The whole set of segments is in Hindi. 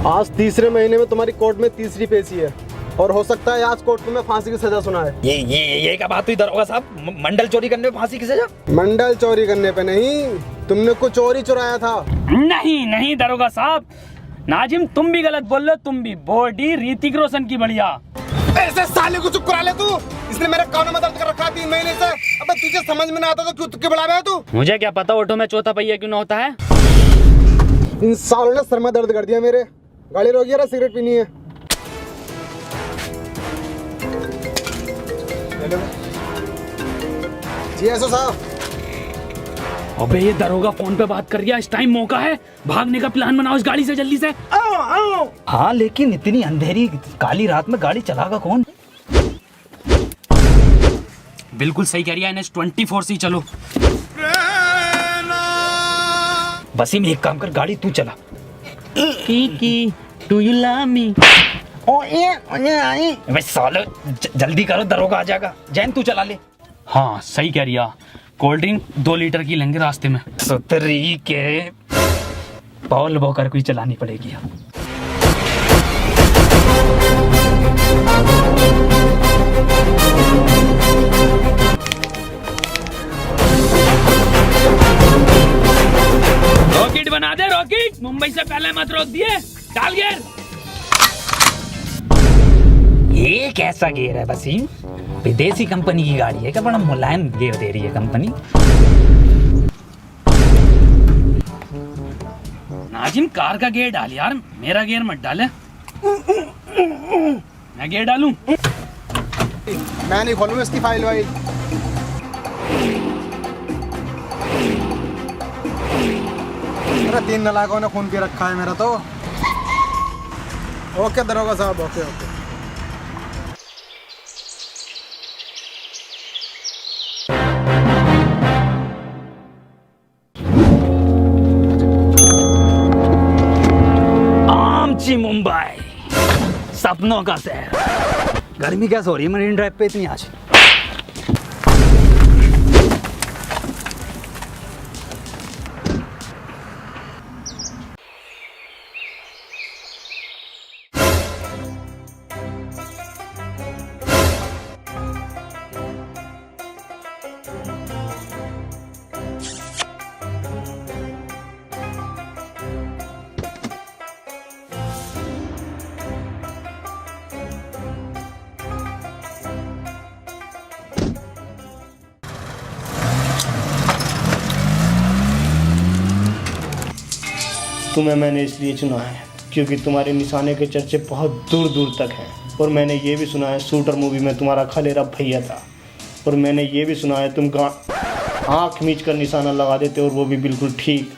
आज तीसरे महीने में तुम्हारी कोर्ट में तीसरी पेशी है और हो सकता है आज कोर्ट में फांसी की सजा सुना है। ये क्या बात हुई दरोगा साहब? मंडल चोरी करने पे फांसी की सजा? मंडल चोरी करने पे नहीं, तुमने कुछ और ही चुराया था। नहीं दरोगा साहब, नाजिम तुम भी गलत बोल रहे हो। तुम भी बॉडी ऋतिक रोशन की बढ़िया। ऐसे साले को चुप करा ले तू। इसने मेरे कानों में दर्द कर रखा 3 महीने से। अबे तुझे समझ में ना आता तो क्यों तुक्के बढ़ा रहा है तू? मुझे क्या पता ऑटो में चौथा पहिया क्यों ना होता है। इन सालों ने सर में दर्द कर दिया मेरे। गाड़ी रोकी है, सिगरेट पीनी है। जी एसओ साहब। अबे ये दरोगा फोन पे बात कर रहा है। इस टाइम मौका है, भागने का प्लान बनाओ इस गाड़ी से जल्दी से। हाँ लेकिन इतनी अंधेरी काली रात में गाड़ी चलागा कौन? बिल्कुल सही कह रही है NH 24 से चलो। वसीम एक काम कर, गाड़ी तू चला। की डू यू लव मी? सालो जल्दी करो, दरोगा आ जाएगा। जैन तू चला ले। हाँ सही कह रही है। कोल्ड ड्रिंक 2 लीटर की लेंगे रास्ते में। सुतरी के पॉल वॉकर को ही चलानी पड़ेगी। रॉकेट बना दे रॉकेट। मुंबई से पहले मत रोक दिए। डाल गियर। ये कैसा गियर है वसीम? विदेशी कंपनी की गाड़ी है क्या? बड़ा मुलायम गियर दे रही है कंपनी। नाजिम कार का गियर डाल यार, मेरा गियर मत डाले। मैं गियर डालूं? मैं नहीं खोलूंगा इसकी फाइल वाइल। अरे 3 नालायकों ने खून पी रखा है मेरा तो। ओके दरोगा साहब, ओके। आमची मुंबई, सपनों का शहर। गर्मी कैसे हो रही है मरीन ड्राइव पे इतनी आज? तुम्हें मैंने इसलिए चुना है क्योंकि तुम्हारे निशाने के चर्चे बहुत दूर दूर तक हैं। और मैंने ये भी सुना है शूटर मूवी में तुम्हारा खलेरा भैया था। और मैंने ये भी सुना है तुम आँख मीच कर निशाना लगा देते और वो भी बिल्कुल ठीक।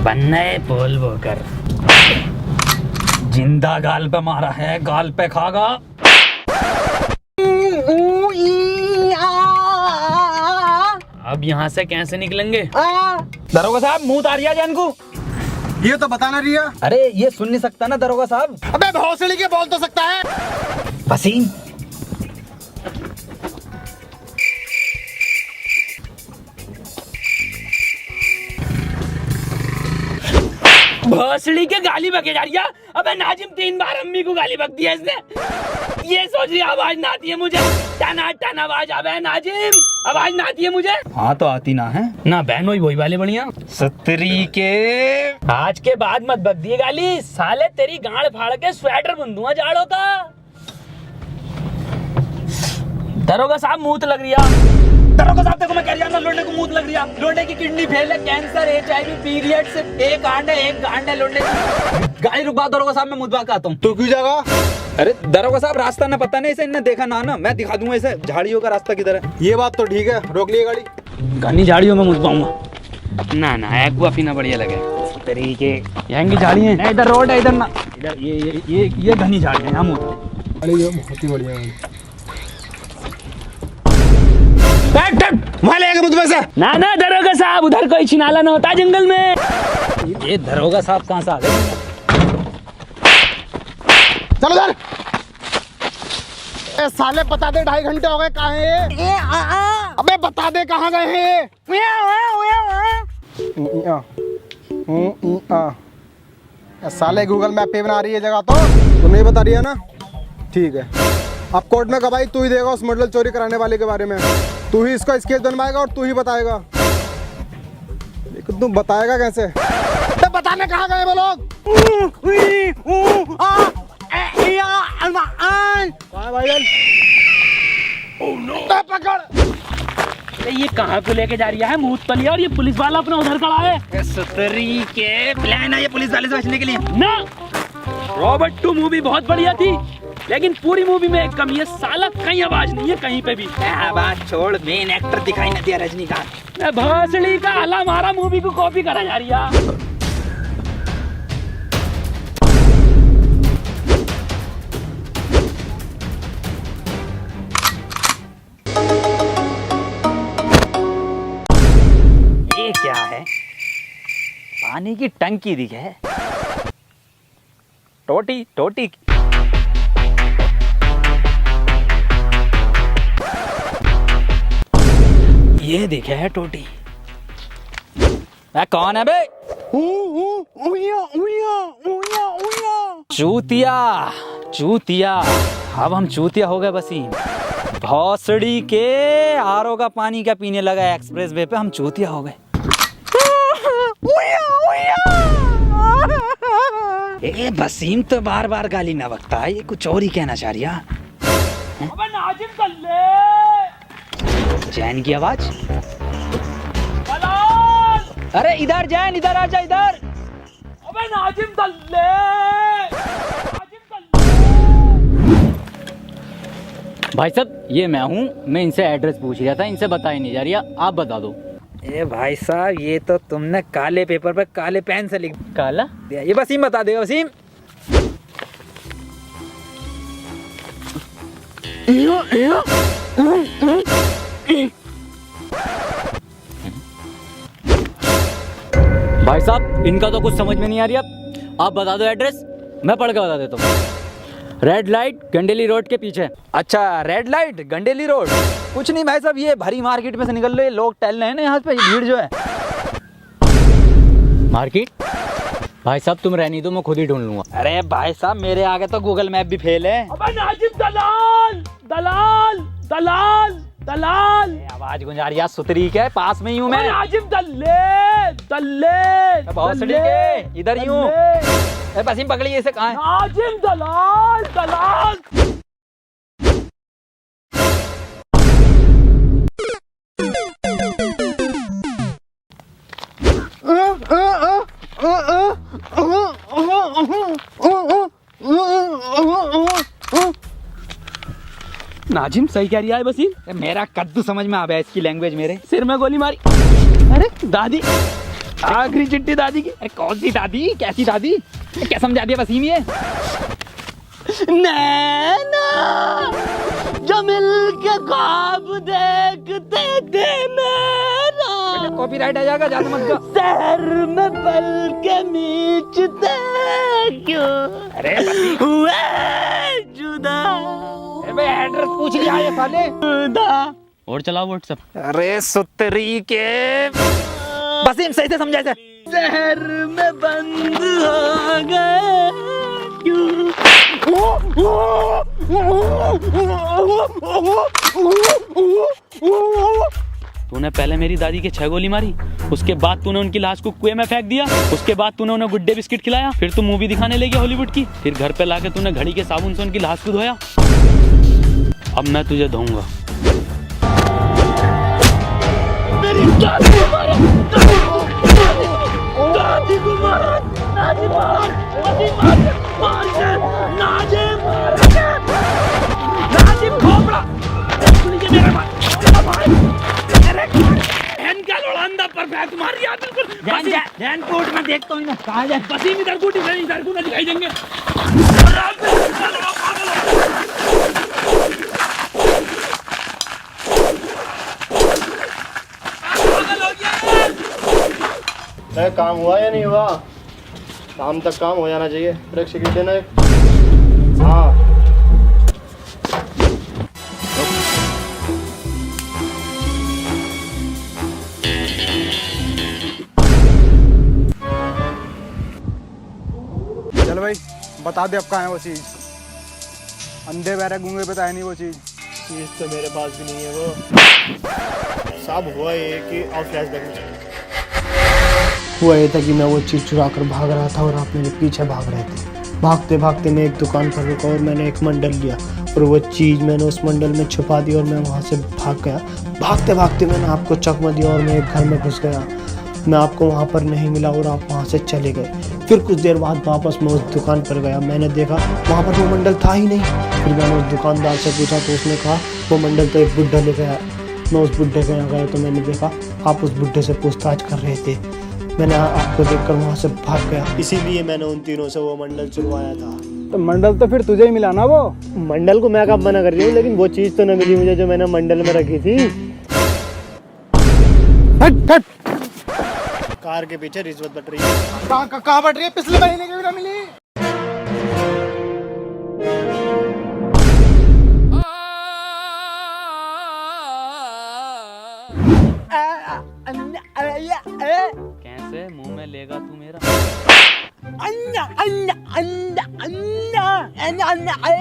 बनने पोल वॉकर जिंदा गाल पे मारा है, गाल पे खागा। अब यहाँ से कैसे निकलेंगे? दरोगा साहब मुंह उतारिया जान को। ये तो बताना रिया। अरे ये सुन नहीं सकता ना दरोगा साहब। अबे भौसड़ी के बोल तो सकता है। वसीम भोसड़ी के गाली बके जा रही है। अबे नाजिम 3 बार अम्मी को गाली बक दिया इसने। ये सोच रही आवाज ना आती है मुझे। टना टना आवाज आवे है नाजिम, आवाज ना आती है मुझे। हाँ तो आती ना है ना बहन वही वाले बढ़िया। सतरी के आज के बाद मत बक दिए गाली। साले तेरी गांड फाड़ के स्वेटर बुंदूंगा जाड़ों का। दरोगा साहब मुंह लग रही है। दरोगा साहब देखो मैं कह रहा हूं लोंडे को मुंह लग रही है। लोंडे की किडनी फेल है, कैंसर, HIV, पीरियड से एक आंड है लोंडे की। गाड़ी रुकवा दरोगा साहब, मैं मुद्दा आता हूँ। तू क्यों जागा? अरे दरोगा साहब रास्ता ना पता नहीं, इसे इन्हें देखा ना मैं दिखा दूंगा इसे झाड़ियों का रास्ता किधर है। ये बात तो ठीक है, रोक लिए गाड़ी। घनी झाड़ियों में मुझ पाऊंगा ना एक्वा पीना बढ़िया लगे तरीके। यहाँ की झाड़ी है, इधर रोड है, इधर ना इधर ये घनी झाड़ी है। हम बहुत ही बढ़िया। वहाँ ले के मुझ में से। ना ना दरोगा साहब, उधर कोई छिनाला ना होता जंगल में। ये दरोगा साहब कहाँ से आ गए? चलो उधर। ए साले बता दे, 2.5 घंटे हो गए, कहाँ है ये? अबे बता दे कहाँ गए हैं ये? साले गूगल मैप पे बना रही है जगह, तो नहीं बता रही है ना? ठीक है, अब कोर्ट में गवाही तू ही देगा उस मॉडल चोरी कराने वाले के बारे में। तू ही इसका स्केच बनवाएगा और तू ही बताएगा। लेकिन तू बताएगा कैसे? तो बताने कहाँ गए वो लोग? भाईजान पकड़। अरे ये कहाँ को लेके जा रही है मूत पली, और ये पुलिस वाला अपना उधर खड़ा है। सुतरी के प्लान है ये पुलिस वाले से बचने के लिए ना। रॉबर्ट 2 मूवी बहुत बढ़िया थी, लेकिन पूरी मूवी में एक कमी है, साला कहीं आवाज नहीं है कहीं पे भी। बात छोड़, मेन एक्टर दिखाई न दिया रजनीकांत। भोसड़ी का हला मारा मूवी को कॉपी करा जा रही है। ये क्या है? पानी की टंकी दिखे, टोटी टोटी। ये दिखे है टोटी। कौन है बे? चूतिया चूतिया। अब हम चूतिया हो गए वसीम। भौसड़ी के आरओ का पानी का पीने लगा एक्सप्रेस वे पे, हम चूतिया हो गए। ए वसीम तो बार बार गाली ना बकता है, ये कुछ और ही कहना चाह रही है। अबे नाजिम कर ले। जैन की आवाज। दलाल! अरे इधर जैन, इधर आजा इधर। अबे नाजिम कर ले। नाजिम कर ले। भाई साहब ये मैं हूँ, मैं इनसे एड्रेस पूछ रहा था, इनसे बताई नहीं जा रही, आप बता दो। ए भाई साहब, ये तो तुमने काले पेपर पर काले पेन से लिख काला? दिया। ये वसीम बता देगा। वसीम भाई साहब इनका तो कुछ समझ में नहीं आ रही, अब आप बता दो एड्रेस, मैं पढ़ के बता देता हूँ। रेड लाइट गंडेली रोड के पीछे। अच्छा, रेड लाइट गंडेली रोड। कुछ नहीं भाई साहब, ये भरी मार्केट में से निकल रहे लोग टहल रहे हैं ना यहाँ पे, भीड़ जो है। मार्केट? भाई साहब तुम रहनी दो, मैं खुद ही ढूंढ लूंगा। अरे भाई साहब मेरे आगे तो गूगल मैप भी फेल है। अबे नाजिम दलाल दलाल दलाल दलाल। आवाज गुंजा रही है सुतरी के, पास में ही हूँ मैं। नाजिम दल्ले दल्ले भौसड़ी के इधर ही हूँ। वसीम पकड़िए इसे, कहाँ है? नाजिम दलाल दलाल। नाजिम सही कह रही है वसीम। मेरा कद्दू समझ में आ गया इसकी लैंग्वेज मेरे। सिर में गोली मारी। अरे दादी, आखिरी चिट्ठी दादी की। अरे कौन सी दादी, कैसी दादी? क्या समझा दिया वसीम ये? नैना जो मिलके ख्वाब देखते थे मेरा, कॉपीराइट आ जाएगा, ज्यादा मत गा। शहर में पल के मीचते क्यों अरे हुए जुदा। एड्रेस पूछ लिया ये साले। और चलाओ व्हाट्सएप। अरे सुतरी के वसीम सही से समझा इसे। शहर में बंद हो गए क्यों। तूने पहले मेरी दादी के 6 गोली मारी, उसके बाद तूने उनकी लाश को कुएं में फेंक दिया, उसके बाद तूने उन्हें गुड्डे बिस्किट खिलाया, फिर तू मूवी दिखाने ले गया हॉलीवुड की, फिर घर पे लाके तूने घड़ी के साबुन से उनकी लाश को धोया। अब मैं तुझे धोऊंगा। मेरी दादी को मारा, दादी को मारा, दादी मार, दादी मार के, नाजिम मार के, नाजिम खोपड़ा, मेरे का लोड़ांदा परफेक्ट मार दिया बिल्कुल। ध्यान कोर्ट में देखता हूँ ना, कहाँ जाए? वसीम इधर को दिखाई देंगे। अरे काम हुआ या नहीं हुआ? शाम तक काम हो जाना चाहिए। ब्रेक सिगरेट देना एक। हाँ चल भाई बता दे अब कहाँ है वो चीज़। अंधे बहरे गूंगे पे तो है नहीं वो चीज़। चीज़ तो मेरे पास भी नहीं है वो। साहब हुआ ये कि और फ्लैशबैक में चले। हुआ ये था कि मैं वो चीज़ चुरा कर भाग रहा था और आप मेरे पीछे भाग रहे थे। भागते भागते मैं एक दुकान पर रुका और मैंने एक मंडल लिया और वो चीज़ मैंने उस मंडल में छुपा दी और मैं वहाँ से भाग गया। भागते भागते मैंने आपको चकमा दिया और मैं एक घर में घुस गया। मैं आपको वहाँ पर नहीं मिला और आप वहाँ से चले गए। फिर कुछ देर बाद वापस मैं उस दुकान पर गया। मैंने देखा वहाँ पर वो मंडल था ही नहीं। फिर मैंने उस दुकानदार से पूछा तो उसने कहा वो मंडल तो एक बुड्ढा लेकर आया। मैं उस बुड्ढे के यहाँ गया तो मैंने देखा आप उस बुड्ढे से पूछताछ कर रहे थे। मैंने आपको देखकर वहाँ से भाग गया। इसीलिए मैंने उन तीनों से वो मंडल चुरवाया था। तो मंडल तो फिर तुझे ही मिला ना वो। मंडल को मैं कब मना कर रही हूँ, लेकिन वो चीज़ तो न मिली मुझे जो मैंने मंडल में रखी थी। हट हट। कार के पीछे रिश्वत बट रही है। कहाँ बट रही है? पिछले महीने की भी ना मिली। कैसे मुंह में लेगा तू मेरा?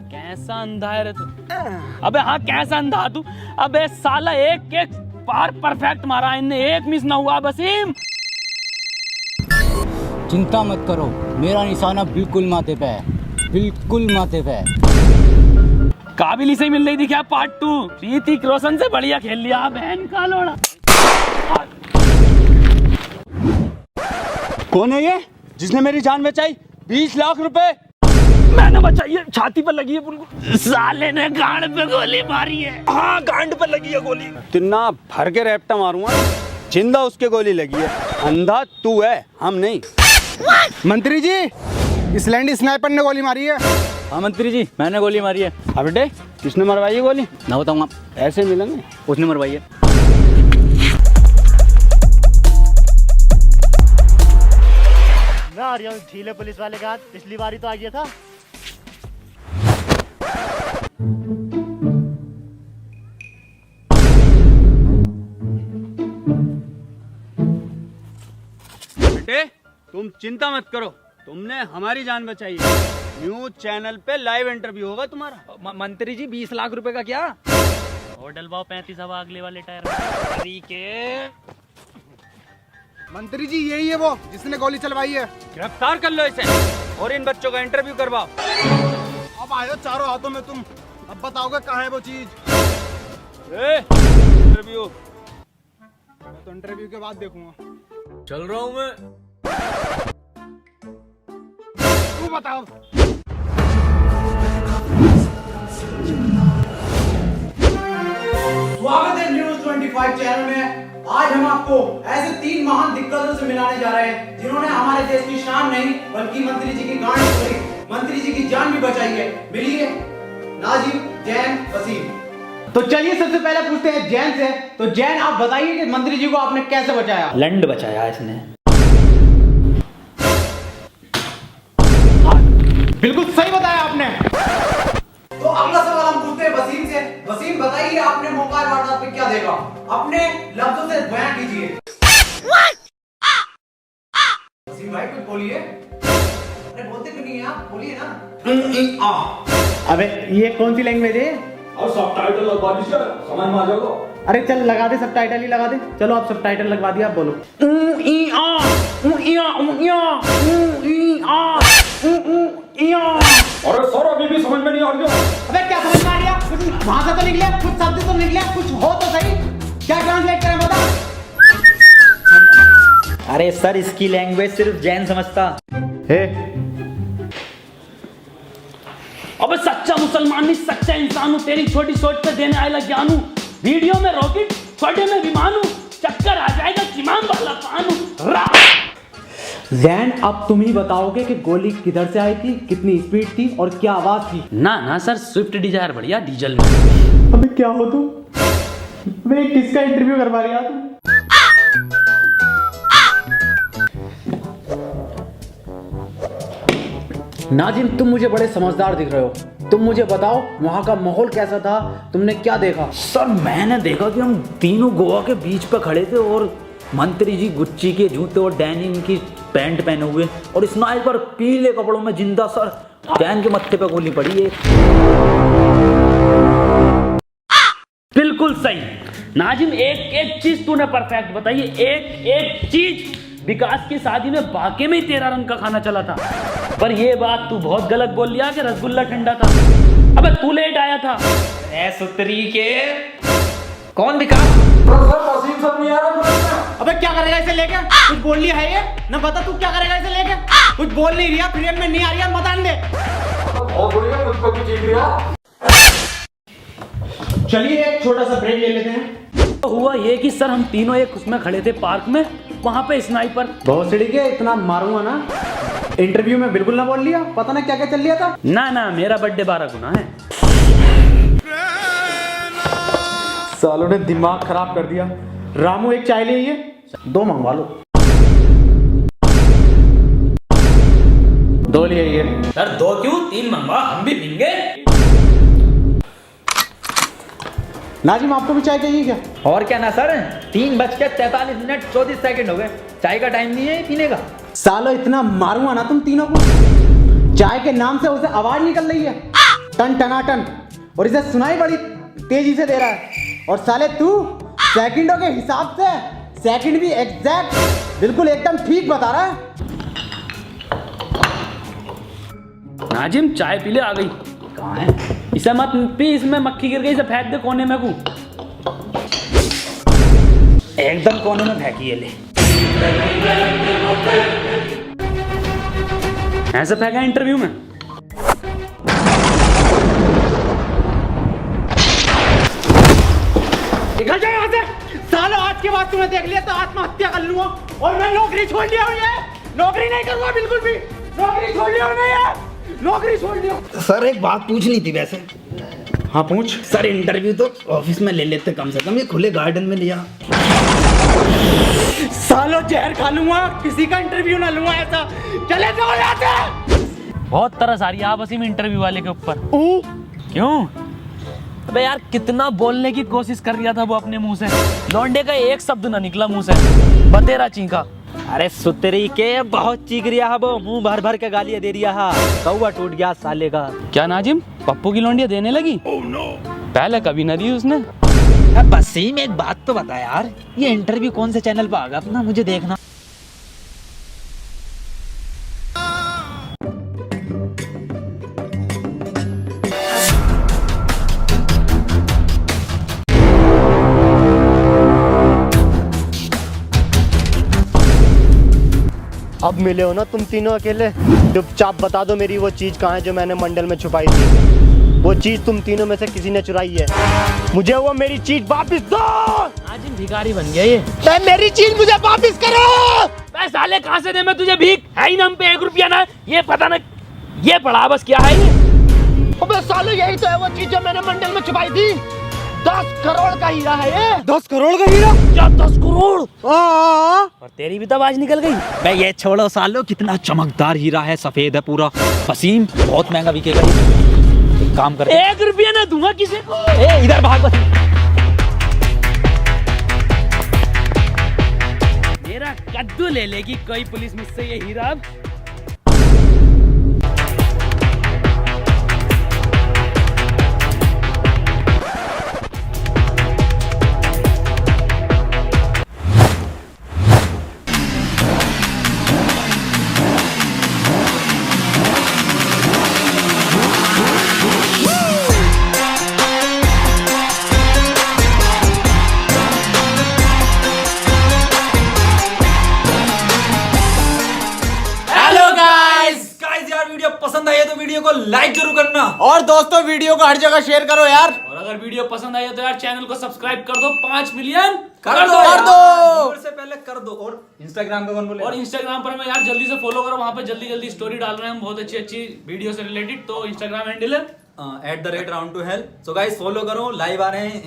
कैसा अंधा है रे तू? अबे हाँ कैसा अंधा तू? अबे साला एक एक बार परफेक्ट मारा इनने, एक मिस ना हुआ। वसीम चिंता मत करो, मेरा निशाना बिल्कुल माथे पे है, बिल्कुल माथे पे है। काबिल ही से मिल रही थी क्या पार्ट 2? ऋतिक रोशन से बढ़िया खेल लिया बहन का लोड़ा। कौन है ये जिसने मेरी जान बचाई? 20 लाख रुपए मैंने बचाई है, छाती पर लगी है उनको। साले ने गांड पे गोली मारी है। हाँ गांड पर लगी है गोली। तिन्ना भर के रैप्टा मारूंगा, जिंदा उसके गोली लगी है। अंधा तू है, हम नहीं। मंत्री जी इस लैंडी स्नाइपर ने गोली मारी है। हाँ मंत्री जी मैंने गोली मारी है। अब बेटे किसने मरवाई है गोली? ना बताऊंगा। ऐसे मिलेंगे। उसने मरवाई है। मैं आ रहा हूँ ढीले पुलिस वाले का हाथ, पिछली बारी तो आ गया था। बेटे तुम चिंता मत करो, तुमने हमारी जान बचाई है। न्यूज चैनल पे लाइव इंटरव्यू होगा तुम्हारा। मंत्री जी 20 लाख रुपए का क्या? और डलवाओ 35 हवा अगले वाले टायर में। मंत्री जी यही है वो जिसने गोली चलवाई है। गिरफ्तार कर लो इसे और इन बच्चों का इंटरव्यू करवाओ। अब आए हो चारों हाथों में तुम, अब बताओगे कहाँ है वो चीज? इंटरव्यू मैं तो इंटरव्यू के बाद देखूंगा। चल रहा हूँ मैं। तू बताओ। स्वागत है न्यूज 25 चैनल में। आज हम आपको ऐसे 3 महान दिग्गजों से मिलाने जा रहे हैं जिन्होंने हमारे देश की शान नहीं बल्कि मंत्री जी की गांड तोड़ी, मंत्री जी की जान भी बचाई है। मिलिए नाजिम, जैन, वसीम। तो चलिए सबसे पहले पूछते हैं जैन से। तो जैन आप बताइए कि मंत्री जी को आपने कैसे बचाया? लंड बचाया इसने। बिल्कुल सही बताया आपने। तो अगला सवाल हम पूछते हैं वसीम से। वसीम बताइए आपने मौका वारदात पे क्या देखा? अपने लफ्जों से बयान कीजिए। वसीम भाई कुछ बोलिए। अरे बोलते क्यों नहीं आप? बोलिए ना। अबे ये कौन सी लैंग्वेज है? और सबटाइटल लगवा दीजिए, समझ में आ जाएगा। अरे चल लगा दे, सबटाइटल ही लगा दे। चलो आप सबटाइटल लगवा दिया, आप बोलो। अरे सर अभी भी समझ में नहीं आ रही। अबे क्या समझ में आ रहा? कुछ भाषा तो निकले, कुछ शब्द तो निकले, कुछ हो तो सही। क्या ट्रांसलेट करें बता? अरे सर इसकी लैंग्वेज सिर्फ जैन समझता। अबे सच्चा मुसलमान नहीं, सच्चा इंसान हूँ। तेरी छोटी सोच पे देने आएगा ज्ञान हूँ। वीडियो में रॉकेट, छोटे में विमान हूँ। चक्कर आ जाएगा चिमाम वाला पान हूँ। जैन अब तुम ही बताओगे कि गोली किधर से आई थी, कितनी स्पीड थी और क्या आवाज थी? ना ना सर स्विफ्ट डिजायर बढ़िया डीजल में। अबे क्या हो तुम? मैं किसका इंटरव्यू करवा रही तुम? नाजिम, तुम मुझे बड़े समझदार दिख रहे हो। तुम मुझे बताओ वहाँ का माहौल कैसा था, तुमने क्या देखा? सर मैंने देखा कि हम तीनों गोवा के बीच पे खड़े थे और मंत्री जी गुच्ची के जूते और डेनिम की पैंट पहने हुए और स्नाइपर पीले कपड़ों में जिंदा। सर डैन के मत्थे पे गोली पड़ी है। बिल्कुल सही नाजिम, एक एक चीज तूने परफेक्ट बताई है, एक एक चीज। विकास की शादी में वाकई में ही तेरा रंग का खाना चला था, पर ये बात तू बहुत गलत बोल लिया कि रसगुल्ला ठंडा था। अबे तू लेट आया था। ए सुतरी के कौन विकास? अबे क्या करेगा इसे लेके? कुछ बोल लिया है ये? ना बता तू क्या करेगा इसे लेके? कुछ बोल नहीं रहा, फ्रेम में नहीं आ रही है, मत आने दे। चलिए एक छोटा सा ब्रेक ले लेते हैं। तो हुआ ये कि सर हम तीनों एक उसमें खड़े थे पार्क में, वहां पे स्नाइपर। बहुत सिड़ी के इतना मारूंगा ना, इंटरव्यू में बिल्कुल ना बोल लिया, पता ना क्या क्या चल लिया था। ना ना, मेरा बर्थडे 12 गुना है। सालों ने दिमाग खराब कर दिया। रामू एक चाय ले आइए, 2 मंगवा लो। 2 ले आइए। सर 2 क्यों, 3 मंगवा, हम भी पीएंगे। नाजिम आपको भी चाय चाहिए क्या? और क्या ना सर, 3:43 हो गए, चाय का टाइम नहीं है पीने का। सालो इतना मारूंगा ना तुम तीनों को। चाय के नाम से उसे आवाज निकल रही है टन टनाटन, और इसे सुनाई बड़ी तेजी से दे रहा है। और साले तू सेकंडों के हिसाब से सेकंड भी एग्जैक्ट बिल्कुल एकदम ठीक बता रहा है। नाजिम चाय पी ले, आ गई। कहाँ है? इसे मत पी, इसमें मक्खी गिर गई, इसे फेंक दे कोने में। को एकदम कोने में फेंकी है। ले ऐसे फेंका इंटरव्यू में। निकल जाए यहाँ से। सालों आज के बाद तूने देख लिया तो आत्महत्या कर लूंगा, और मैं नौकरी छोड़ लिया हूँ। ये नौकरी नहीं करूंगा बिल्कुल भी, नौकरी छोड़ लिया हूँ मैं, ये नौकरी छोड़ लिया। सर एक बात पूछनी थी वैसे। हाँ पूछ। सर इंटरव्यू तो ऑफिस में ले लेते कम से कम, ये खुले गार्डन में लिया। सालों जहर खा लूंगा, किसी का इंटरव्यू ना लूंगा ऐसा। चले जाओ यहाँ से। बहुत तरस आ रही है आपस में इंटरव्यू वाले के ऊपर। क्यों? अबे यार कितना बोलने की कोशिश कर रहा था वो अपने मुंह से, लौंडे का एक शब्द ना निकला मुंह से, बतेरा चीखा। अरे सुतरी के बहुत चीख रिया है वो, मुंह भर भर के गालियां दे रिया है। कौवा टूट गया साले का। क्या नाजिम, पप्पू की लौंडिया देने लगी? पहले कभी न दी उसने। बस ही में एक बात तो बता यार, ये इंटरव्यू कौन से चैनल पर आगा अपना, मुझे देखना। अब मिले हो ना तुम तीनों अकेले, चुपचाप बता दो मेरी वो चीज कहाँ है जो मैंने मंडल में छुपाई थी। वो चीज तुम तीनों में से किसी ने चुराई है, मुझे वो मेरी चीज वापस दो। आज भिखारी बन गया ये। मेरी चीज मुझे वापस करो। मैं साले कहाँ से दे मैं तुझे भीख, है ही ना हम पे 1 रुपया ना, ये पता ना ये पड़ा बस क्या है ये। अबे साले यही तो है वो चीज जो मैंने मंडल में छुपाई थी। 10 करोड़ का हीरा है ये। 10 करोड़ का हीरा? क्या 10 करोड़? और तेरी भी तो आवाज निकल गई। मैं ये छोड़ो सालो, कितना चमकदार हीरा है, सफेद है पूरा, वसीम, बहुत महंगा बिकेगा ये। एक काम कर, 1 रुपया ना दूंगा किसी को। ए इधर भाग। मेरा कद्दू ले लेगी कोई पुलिस मुझसे ये हीरा अब। पसंद आई है तो वीडियो को लाइक जरूर करना, और दोस्तों वीडियो को हर जगह शेयर करो यार। और अगर वीडियो पसंद आई है तो यार चैनल को सब्सक्राइब कर दो। 5 मिलियन कर दो व्यूअर से पहले कर दो। और इंस्टाग्राम पे कौन बोले? और इंस्टाग्राम पर मैं यार जल्दी से फॉलो करो, वहां पे जल्दी जल्दी स्टोरी डाल रहे हैं हम बहुत अच्छी अच्छी वीडियो से रिलेटेड। तो इंस्टाग्राम हैंडल है @round2hell। सो गाइस फॉलो करो, लाइव आ रहे हैं